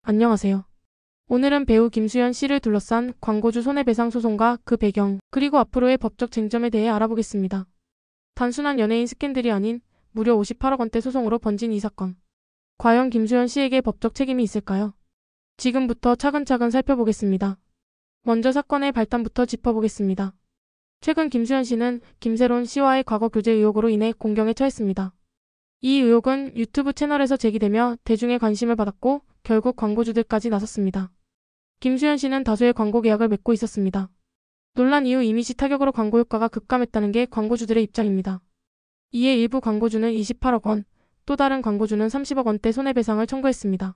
안녕하세요. 오늘은 배우 김수현 씨를 둘러싼 광고주 손해배상 소송과 그 배경, 그리고 앞으로의 법적 쟁점에 대해 알아보겠습니다. 단순한 연예인 스캔들이 아닌 무려 58억 원대 소송으로 번진 이 사건. 과연 김수현 씨에게 법적 책임이 있을까요? 지금부터 차근차근 살펴보겠습니다. 먼저 사건의 발단부터 짚어보겠습니다. 최근 김수현 씨는 김세론 씨와의 과거 교제 의혹으로 인해 공경에 처했습니다. 이 의혹은 유튜브 채널에서 제기되며 대중의 관심을 받았고 결국 광고주들까지 나섰습니다. 김수현 씨는 다수의 광고 계약을 맺고 있었습니다. 논란 이후 이미지 타격으로 광고 효과가 급감했다는 게 광고주들의 입장입니다. 이에 일부 광고주는 28억 원, 또 다른 광고주는 30억 원대 손해배상을 청구했습니다.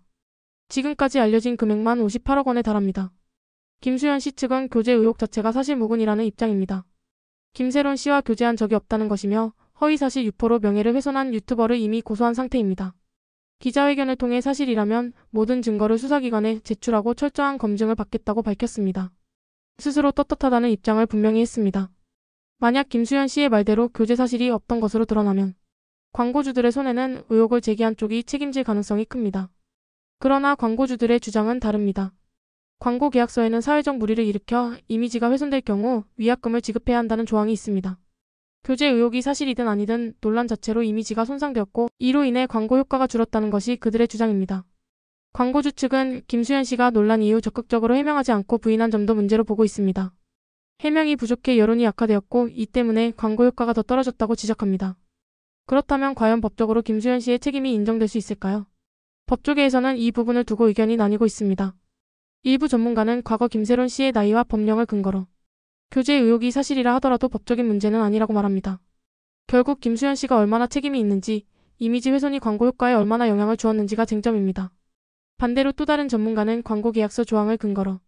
지금까지 알려진 금액만 58억 원에 달합니다. 김수현 씨 측은 교제 의혹 자체가 사실무근이라는 입장입니다. 김세론 씨와 교제한 적이 없다는 것이며 허위사실 유포로 명예를 훼손한 유튜버를 이미 고소한 상태입니다. 기자회견을 통해 사실이라면 모든 증거를 수사기관에 제출하고 철저한 검증을 받겠다고 밝혔습니다. 스스로 떳떳하다는 입장을 분명히 했습니다. 만약 김수현 씨의 말대로 교제 사실이 없던 것으로 드러나면 광고주들의 손해는 의혹을 제기한 쪽이 책임질 가능성이 큽니다. 그러나 광고주들의 주장은 다릅니다. 광고 계약서에는 사회적 물의를 일으켜 이미지가 훼손될 경우 위약금을 지급해야 한다는 조항이 있습니다. 교제 의혹이 사실이든 아니든 논란 자체로 이미지가 손상되었고 이로 인해 광고 효과가 줄었다는 것이 그들의 주장입니다. 광고주 측은 김수현 씨가 논란 이후 적극적으로 해명하지 않고 부인한 점도 문제로 보고 있습니다. 해명이 부족해 여론이 악화되었고 이 때문에 광고 효과가 더 떨어졌다고 지적합니다. 그렇다면 과연 법적으로 김수현 씨의 책임이 인정될 수 있을까요? 법조계에서는 이 부분을 두고 의견이 나뉘고 있습니다. 일부 전문가는 과거 김세론 씨의 나이와 법령을 근거로 교제 의혹이 사실이라 하더라도 법적인 문제는 아니라고 말합니다. 결국 김수현 씨가 얼마나 책임이 있는지, 이미지 훼손이 광고 효과에 얼마나 영향을 주었는지가 쟁점입니다. 반대로 또 다른 전문가는 광고 계약서 조항을 근거로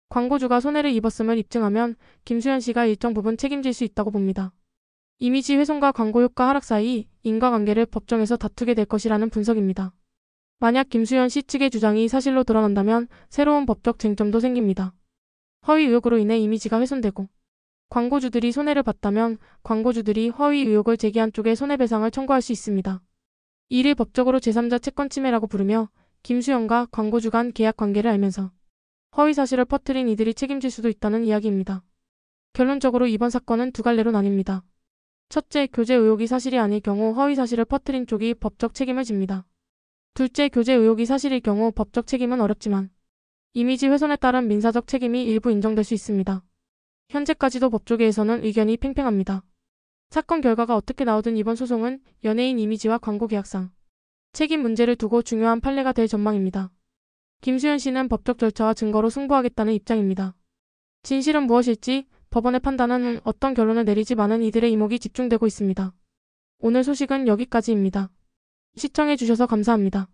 광고주가 손해를 입었음을 입증하면 김수현 씨가 일정 부분 책임질 수 있다고 봅니다. 이미지 훼손과 광고 효과 하락 사이 인과관계를 법정에서 다투게 될 것이라는 분석입니다. 만약 김수현 씨 측의 주장이 사실로 드러난다면 새로운 법적 쟁점도 생깁니다. 허위 의혹으로 인해 이미지가 훼손되고 광고주들이 손해를 봤다면 광고주들이 허위 의혹을 제기한 쪽에 손해배상을 청구할 수 있습니다. 이를 법적으로 제3자 채권 침해라고 부르며 김수현과 광고주 간 계약 관계를 알면서 허위 사실을 퍼뜨린 이들이 책임질 수도 있다는 이야기입니다. 결론적으로 이번 사건은 두 갈래로 나뉩니다. 첫째, 교제 의혹이 사실이 아닐 경우 허위 사실을 퍼뜨린 쪽이 법적 책임을 집니다. 둘째, 교제 의혹이 사실일 경우 법적 책임은 어렵지만 이미지 훼손에 따른 민사적 책임이 일부 인정될 수 있습니다. 현재까지도 법조계에서는 의견이 팽팽합니다. 사건 결과가 어떻게 나오든 이번 소송은 연예인 이미지와 광고 계약상 책임 문제를 두고 중요한 판례가 될 전망입니다. 김수현 씨는 법적 절차와 증거로 승부하겠다는 입장입니다. 진실은 무엇일지 법원의 판단은 어떤 결론을 내릴지 많은 이들의 이목이 집중되고 있습니다. 오늘 소식은 여기까지입니다. 시청해주셔서 감사합니다.